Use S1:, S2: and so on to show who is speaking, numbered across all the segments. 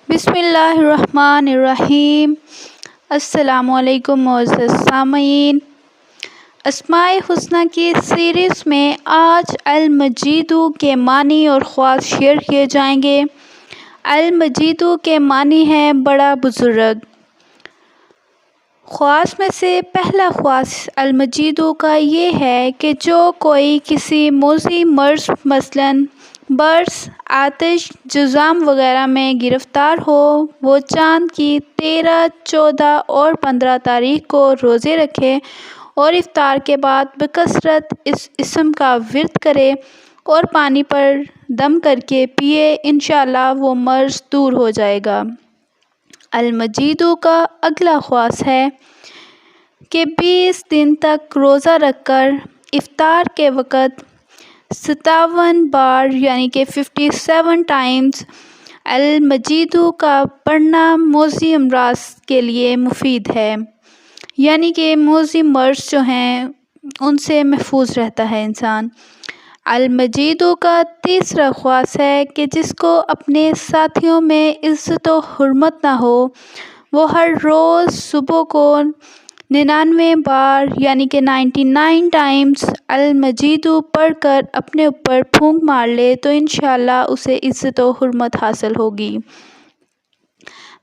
S1: بسم اللہ الرحمن الرحیم۔ السلام علیکم معزز سامعین، اسماء الحسنی کی سیریز میں آج المجیدو کے معنی اور خواص شیئر کیے جائیں گے۔ المجیدو کے معنی ہیں بڑا بزرگ۔ خواص میں سے پہلا خواص المجیدو کا یہ ہے کہ جو کوئی کسی موذی مرض مثلاً برص، آتش، جذام وغیرہ میں گرفتار ہو، وہ چاند کی 13، 14 اور 15 تاریخ کو روزے رکھے اور افطار کے بعد بکثرت اس اسم کا ورد کرے اور پانی پر دم کر کے پیے، انشاءاللہ وہ مرض دور ہو جائے گا۔ المجیدو کا اگلا خواص ہے کہ 20 دن تک روزہ رکھ کر افطار کے وقت 57 بار یعنی کہ 57 ٹائمز المجیدو کا پڑھنا موذی امراض کے لیے مفید ہے، یعنی کہ موذی مرض جو ہیں ان سے محفوظ رہتا ہے انسان۔ المجیدو کا تیسرا خواص ہے کہ جس کو اپنے ساتھیوں میں عزت و حرمت نہ ہو، وہ ہر روز صبح کو 99 بار یعنی کہ 99 ٹائمز المجیدو پڑھ کر اپنے اوپر پھونک مار لے تو انشاءاللہ اسے عزت و حرمت حاصل ہوگی۔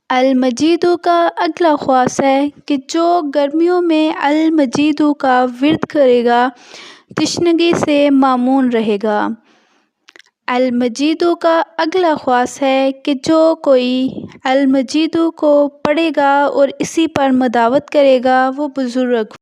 S1: المجیدو کا اگلا خواص ہے کہ جو گرمیوں میں المجیدو کا ورد کرے گا تشنگی سے مامون رہے گا۔ المجیدو کا اگلا خواص ہے کہ جو کوئی المجیدو کو پڑھے گا اور اسی پر مداوت کرے گا وہ بزرگ